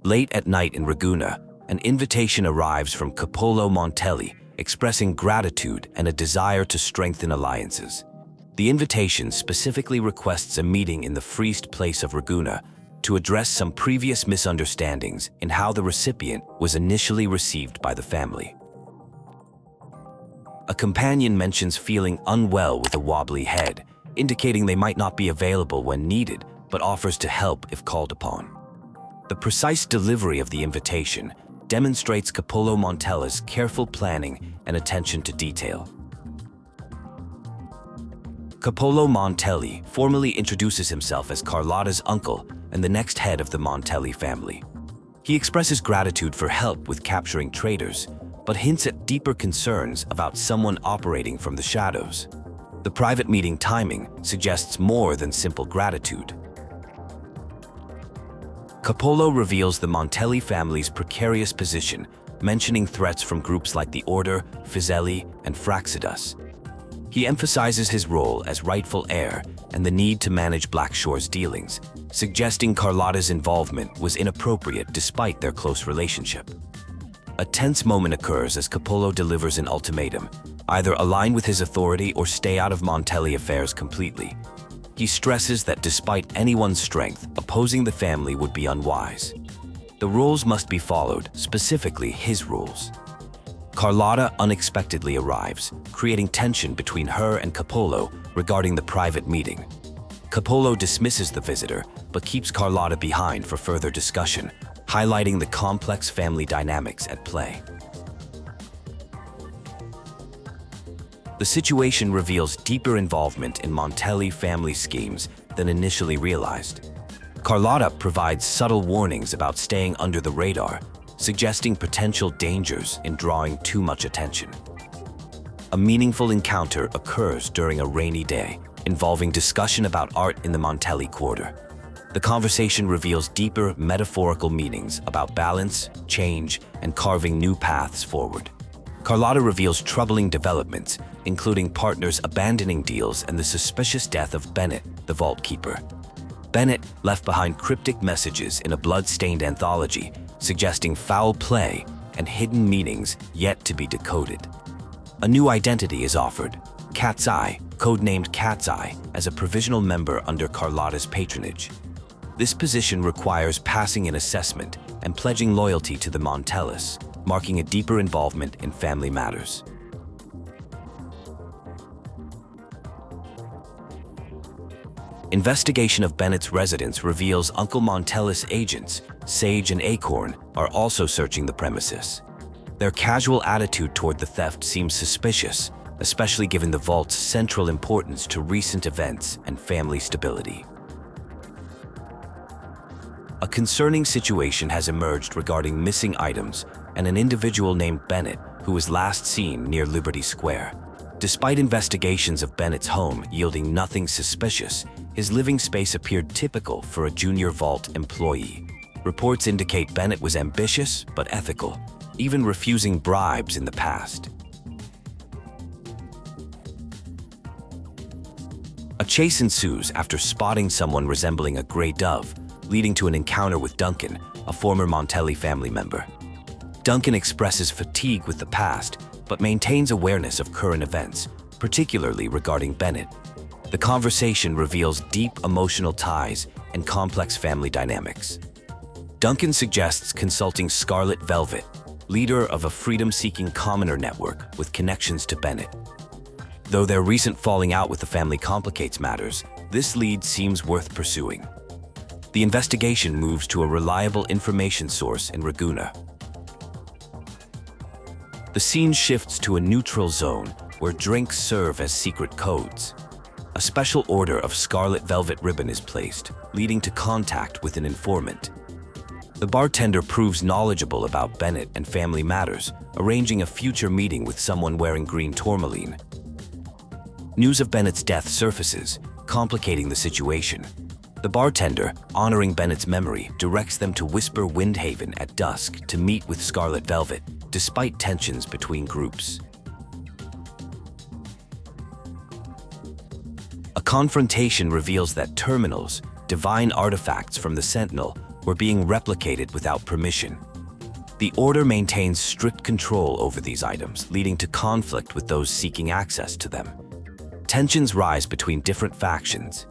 Late at night in Ragusa, an invitation arrives from Coppolo Montelli, expressing gratitude and a desire to strengthen alliances. The invitation specifically requests a meeting in the Freest Place of Ragusa to address some previous misunderstandings in how the recipient was initially received by the family. A companion mentions feeling unwell with a wobbly head, indicating they might not be available when needed, but offers to help if called upon. The precise delivery of the invitation demonstrates Coppolo Montelli's careful planning and attention to detail. Coppolo Montelli formally introduces himself as Carlotta's uncle and the next head of the Montelli family. He expresses gratitude for help with capturing traitors, but hints at deeper concerns about someone operating from the shadows. The private meeting timing suggests more than simple gratitude. Coppolo reveals the Montelli family's precarious position, mentioning threats from groups like the Order, Fizzelli, and Fraxidus. He emphasizes his role as rightful heir and the need to manage Blackshore's dealings, suggesting Carlotta's involvement was inappropriate despite their close relationship. A tense moment occurs as Coppolo delivers an ultimatum: either align with his authority or stay out of Montelli affairs completely. He stresses that despite anyone's strength, opposing the family would be unwise. The rules must be followed, specifically his rules. Carlotta unexpectedly arrives, creating tension between her and Coppolo regarding the private meeting. Coppolo dismisses the visitor, but keeps Carlotta behind for further discussion, highlighting the complex family dynamics at play. The situation reveals deeper involvement in Montelli family schemes than initially realized. Carlotta provides subtle warnings about staying under the radar, suggesting potential dangers in drawing too much attention. A meaningful encounter occurs during a rainy day, involving discussion about art in the Montelli quarter. The conversation reveals deeper metaphorical meanings about balance, change, and carving new paths forward. Carlotta reveals troubling developments, including partners abandoning deals and the suspicious death of Bennett, the Vault Keeper. Bennett left behind cryptic messages in a blood-stained anthology, suggesting foul play and hidden meanings yet to be decoded. A new identity is offered: Katzai, codenamed Katzai, as a provisional member under Carlotta's patronage. This position requires passing an assessment and pledging loyalty to the Montellis, marking a deeper involvement in family matters. Investigation of Bennett's residence reveals Uncle Montellis' agents, Sage and Acorn, are also searching the premises. Their casual attitude toward the theft seems suspicious, especially given the vault's central importance to recent events and family stability. A concerning situation has emerged regarding missing items and an individual named Bennett who was last seen near Liberty Square. Despite investigations of Bennett's home yielding nothing suspicious, his living space appeared typical for a junior vault employee. Reports indicate Bennett was ambitious but ethical, even refusing bribes in the past. A chase ensues after spotting someone resembling a gray dove, leading to an encounter with Duncan, a former Montelli family member. Duncan expresses fatigue with the past, but maintains awareness of current events, particularly regarding Bennett. The conversation reveals deep emotional ties and complex family dynamics. Duncan suggests consulting Scarlet Velvet, leader of a freedom-seeking commoner network with connections to Bennett. Though their recent falling out with the family complicates matters, this lead seems worth pursuing. The investigation moves to a reliable information source in Ragusa. The scene shifts to a neutral zone where drinks serve as secret codes. A special order of Scarlet Velvet ribbon is placed, leading to contact with an informant. The bartender proves knowledgeable about Bennett and family matters, arranging a future meeting with someone wearing green tourmaline. News of Bennett's death surfaces, complicating the situation. The bartender, honoring Bennett's memory, directs them to Whisper Windhaven at dusk to meet with Scarlet Velvet, despite tensions between groups. A confrontation reveals that terminals, divine artifacts from the Sentinel, were being replicated without permission. The Order maintains strict control over these items, leading to conflict with those seeking access to them. Tensions rise between different factions.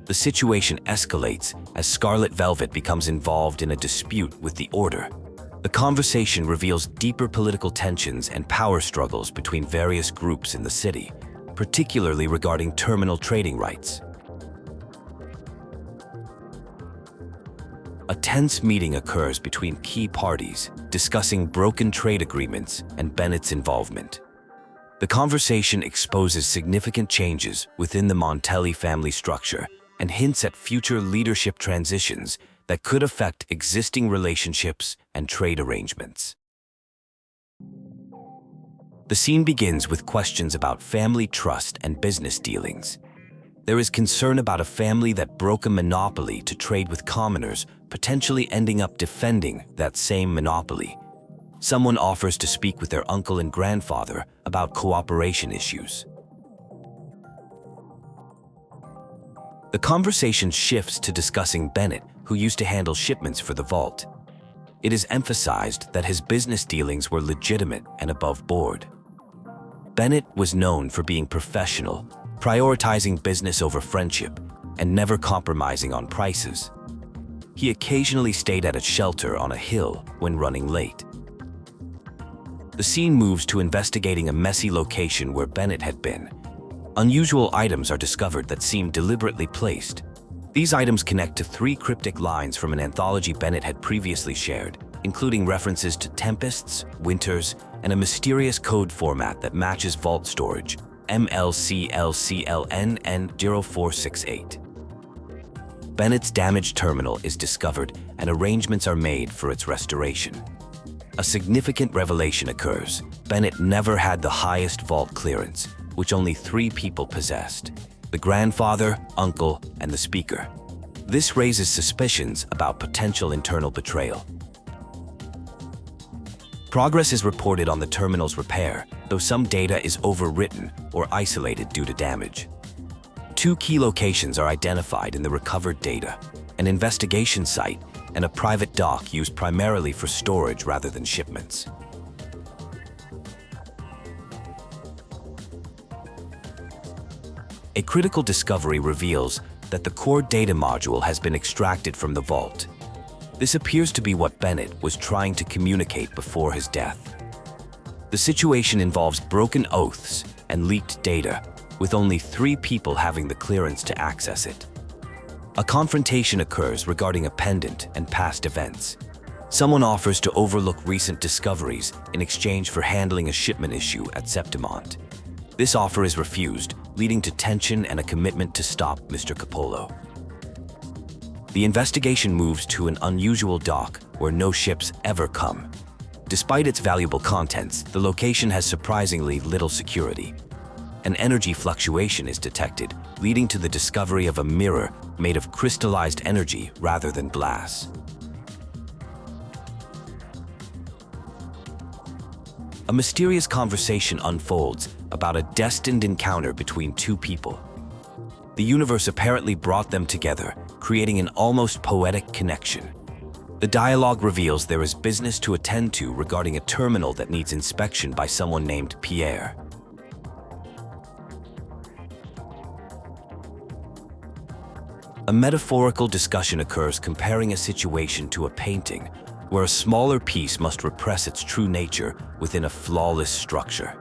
The situation escalates as Scarlet Velvet becomes involved in a dispute with the Order. The conversation reveals deeper political tensions and power struggles between various groups in the city, particularly regarding terminal trading rights. A tense meeting occurs between key parties, discussing broken trade agreements and Bennett's involvement. The conversation exposes significant changes within the Montelli family structure and hints at future leadership transitions that could affect existing relationships and trade arrangements. The scene begins with questions about family trust and business dealings. There is concern about a family that broke a monopoly to trade with commoners, potentially ending up defending that same monopoly. Someone offers to speak with their uncle and grandfather about cooperation issues. The conversation shifts to discussing Bennett, who used to handle shipments for the vault. It is emphasized that his business dealings were legitimate and above board. Bennett was known for being professional, prioritizing business over friendship, and never compromising on prices. He occasionally stayed at a shelter on a hill when running late. The scene moves to investigating a messy location where Bennett had been. Unusual items are discovered that seem deliberately placed. These items connect to 3 cryptic lines from an anthology Bennett had previously shared, including references to tempests, winters, and a mysterious code format that matches vault storage, MLCLCLNN0468. Bennett's damaged terminal is discovered and arrangements are made for its restoration. A significant revelation occurs. Bennett never had the highest vault clearance, which only 3 people possessed: the grandfather, uncle, and the speaker. This raises suspicions about potential internal betrayal. Progress is reported on the terminal's repair, though some data is overwritten or isolated due to damage. 2 key locations are identified in the recovered data: an investigation site and a private dock used primarily for storage rather than shipments. A critical discovery reveals that the core data module has been extracted from the vault. This appears to be what Bennett was trying to communicate before his death. The situation involves broken oaths and leaked data, with only 3 people having the clearance to access it. A confrontation occurs regarding a pendant and past events. Someone offers to overlook recent discoveries in exchange for handling a shipment issue at Septimont. This offer is refused, leading to tension and a commitment to stop Mr. Coppolo. The investigation moves to an unusual dock where no ships ever come. Despite its valuable contents, the location has surprisingly little security. An energy fluctuation is detected, leading to the discovery of a mirror made of crystallized energy rather than glass. A mysterious conversation unfolds about a destined encounter between 2 people. The universe apparently brought them together, creating an almost poetic connection. The dialogue reveals there is business to attend to regarding a terminal that needs inspection by someone named Pierre. A metaphorical discussion occurs comparing a situation to a painting, where a smaller piece must repress its true nature within a flawless structure.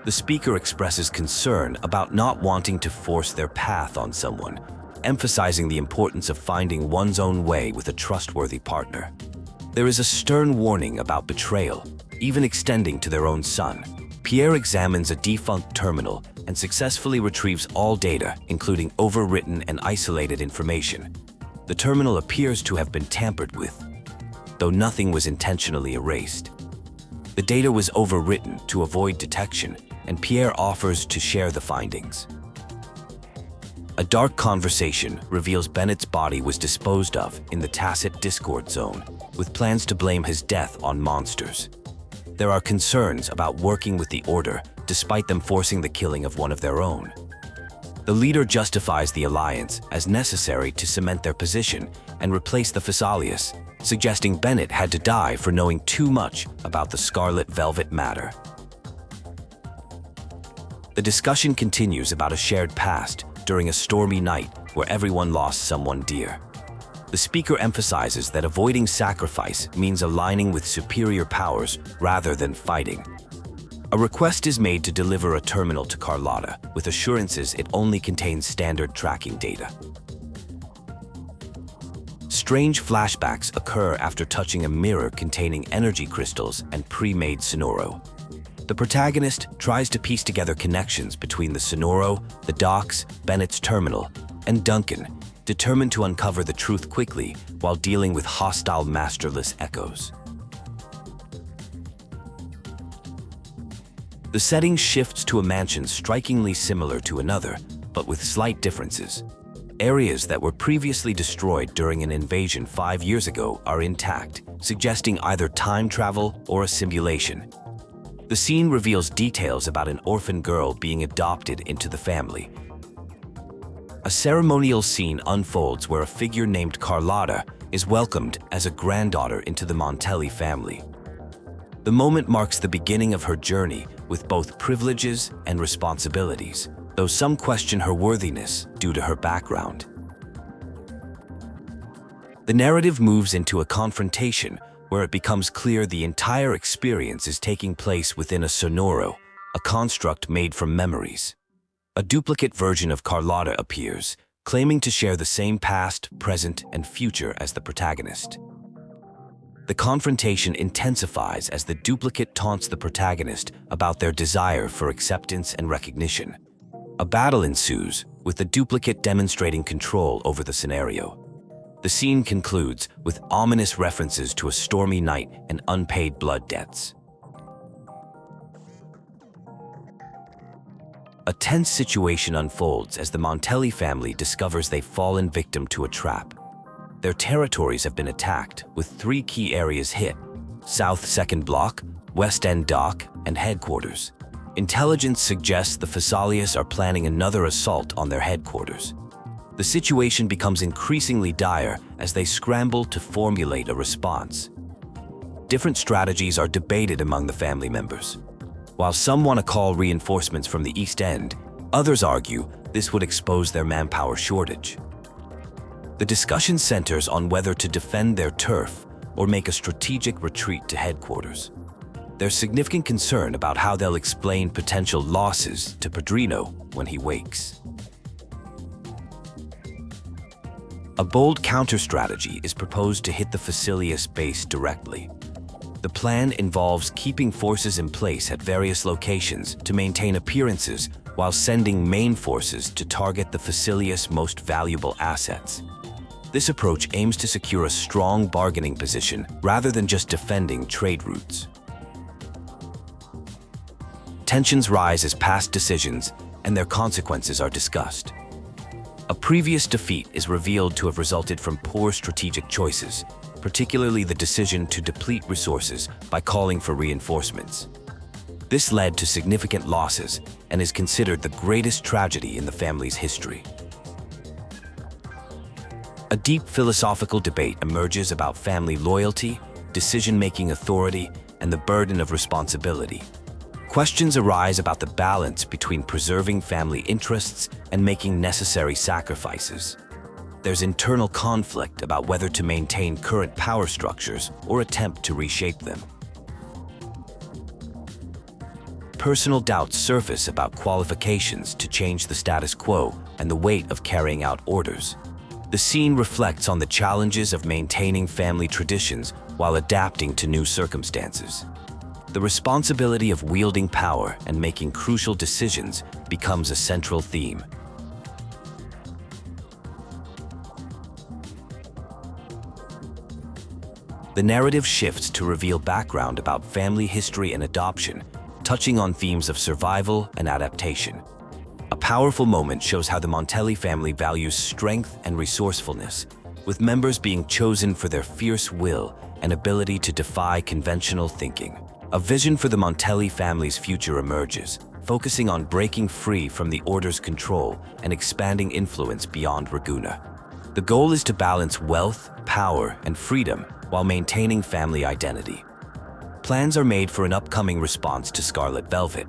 The speaker expresses concern about not wanting to force their path on someone, emphasizing the importance of finding one's own way with a trustworthy partner. There is a stern warning about betrayal, even extending to their own son. Pierre examines a defunct terminal and successfully retrieves all data, including overwritten and isolated information. The terminal appears to have been tampered with, though nothing was intentionally erased. The data was overwritten to avoid detection, and Pierre offers to share the findings. A dark conversation reveals Bennett's body was disposed of in the tacit Discord zone, with plans to blame his death on monsters. There are concerns about working with the Order, despite them forcing the killing of one of their own. The leader justifies the alliance as necessary to cement their position and replace the Physalis, suggesting Bennett had to die for knowing too much about the Scarlet Velvet matter. The discussion continues about a shared past during a stormy night where everyone lost someone dear. The speaker emphasizes that avoiding sacrifice means aligning with superior powers rather than fighting. A request is made to deliver a terminal to Carlotta, with assurances it only contains standard tracking data. Strange flashbacks occur after touching a mirror containing energy crystals and pre-made Sonoro. The protagonist tries to piece together connections between the Sonoro, the docks, Bennett's terminal, and Duncan, determined to uncover the truth quickly while dealing with hostile masterless echoes. The setting shifts to a mansion strikingly similar to another, but with slight differences. Areas that were previously destroyed during an invasion 5 years ago are intact, suggesting either time travel or a simulation. The scene reveals details about an orphan girl being adopted into the family. A ceremonial scene unfolds where a figure named Carlotta is welcomed as a granddaughter into the Montelli family. The moment marks the beginning of her journey with both privileges and responsibilities, though some question her worthiness due to her background. The narrative moves into a confrontation where it becomes clear the entire experience is taking place within a Sonoro, a construct made from memories. A duplicate version of Carlotta appears, claiming to share the same past, present, and future as the protagonist. The confrontation intensifies as the duplicate taunts the protagonist about their desire for acceptance and recognition. A battle ensues, with the duplicate demonstrating control over the scenario. The scene concludes with ominous references to a stormy night and unpaid blood debts. A tense situation unfolds as the Montelli family discovers they've fallen victim to a trap. Their territories have been attacked, with 3 key areas hit: South 2nd Block, West End Dock, and Headquarters. Intelligence suggests the Physalis are planning another assault on their headquarters. The situation becomes increasingly dire as they scramble to formulate a response. Different strategies are debated among the family members. While some want to call reinforcements from the East End, others argue this would expose their manpower shortage. The discussion centers on whether to defend their turf or make a strategic retreat to headquarters. There's significant concern about how they'll explain potential losses to Padrino when he wakes. A bold counter-strategy is proposed to hit the Physalis base directly. The plan involves keeping forces in place at various locations to maintain appearances while sending main forces to target the Physalis' most valuable assets. This approach aims to secure a strong bargaining position rather than just defending trade routes. Tensions rise as past decisions and their consequences are discussed. A previous defeat is revealed to have resulted from poor strategic choices, particularly the decision to deplete resources by calling for reinforcements. This led to significant losses and is considered the greatest tragedy in the family's history. A deep philosophical debate emerges about family loyalty, decision-making authority, and the burden of responsibility. Questions arise about the balance between preserving family interests and making necessary sacrifices. There's internal conflict about whether to maintain current power structures or attempt to reshape them. Personal doubts surface about qualifications to change the status quo and the weight of carrying out orders. The scene reflects on the challenges of maintaining family traditions while adapting to new circumstances. The responsibility of wielding power and making crucial decisions becomes a central theme. The narrative shifts to reveal background about family history and adoption, touching on themes of survival and adaptation. A powerful moment shows how the Montelli family values strength and resourcefulness, with members being chosen for their fierce will and ability to defy conventional thinking. A vision for the Montelli family's future emerges, focusing on breaking free from the Order's control and expanding influence beyond Ragusa. The goal is to balance wealth, power, and freedom while maintaining family identity. Plans are made for an upcoming response to Scarlet Velvet.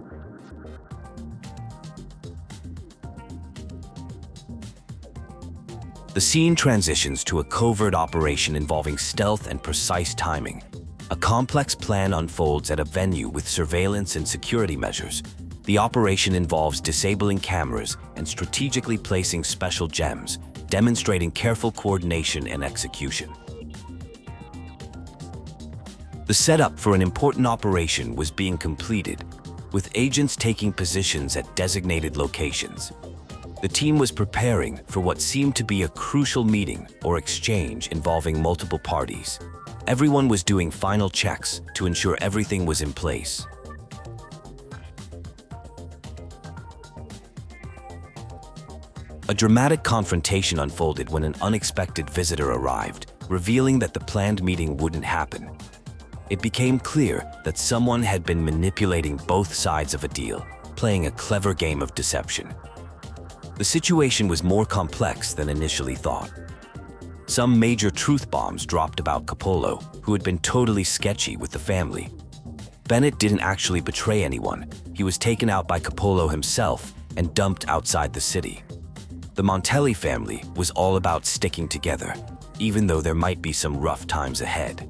The scene transitions to a covert operation involving stealth and precise timing. A complex plan unfolds at a venue with surveillance and security measures. The operation involves disabling cameras and strategically placing special gems, demonstrating careful coordination and execution. The setup for an important operation was being completed, with agents taking positions at designated locations. The team was preparing for what seemed to be a crucial meeting or exchange involving multiple parties. Everyone was doing final checks to ensure everything was in place. A dramatic confrontation unfolded when an unexpected visitor arrived, revealing that the planned meeting wouldn't happen. It became clear that someone had been manipulating both sides of a deal, playing a clever game of deception. The situation was more complex than initially thought. Some major truth bombs dropped about Coppolo, who had been totally sketchy with the family. Bennett didn't actually betray anyone. He was taken out by Coppolo himself and dumped outside the city. The Montelli family was all about sticking together, even though there might be some rough times ahead.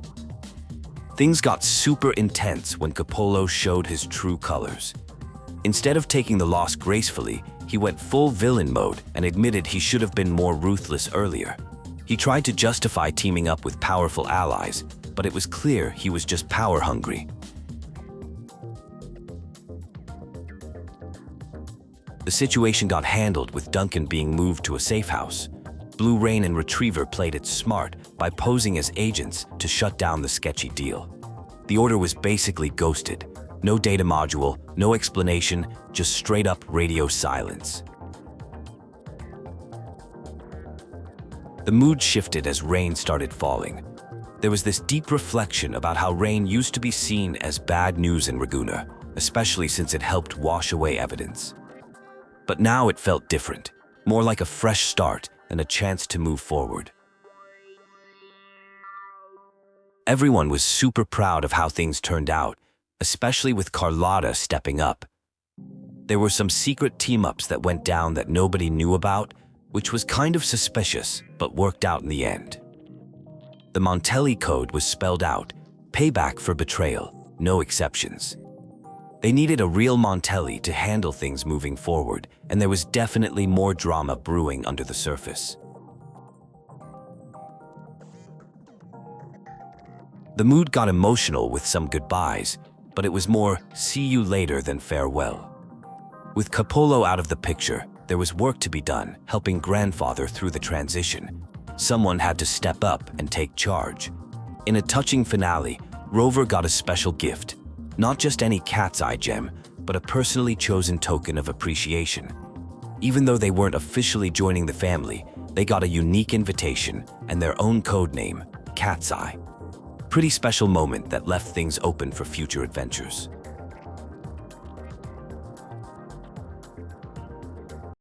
Things got super intense when Coppolo showed his true colors. Instead of taking the loss gracefully, he went full villain mode and admitted he should have been more ruthless earlier. He tried to justify teaming up with powerful allies, but it was clear he was just power hungry. The situation got handled with Duncan being moved to a safe house. Blue Rain and Retriever played it smart by posing as agents to shut down the sketchy deal. The Order was basically ghosted. No data module, no explanation, just straight up radio silence. The mood shifted as rain started falling. There was this deep reflection about how rain used to be seen as bad news in Ragusa, especially since it helped wash away evidence. But now it felt different, more like a fresh start and a chance to move forward. Everyone was super proud of how things turned out, especially with Carlotta stepping up. There were some secret team-ups that went down that nobody knew about, which was kind of suspicious, but worked out in the end. The Montelli code was spelled out, payback for betrayal, no exceptions. They needed a real Montelli to handle things moving forward, and there was definitely more drama brewing under the surface. The mood got emotional with some goodbyes, but it was more see you later than farewell. With Coppolo out of the picture, there was work to be done, helping grandfather through the transition. Someone had to step up and take charge. In a touching finale, Rover got a special gift. Not just any Katzai gem, but a personally chosen token of appreciation. Even though they weren't officially joining the family, they got a unique invitation and their own code name, Katzai. Pretty special moment that left things open for future adventures.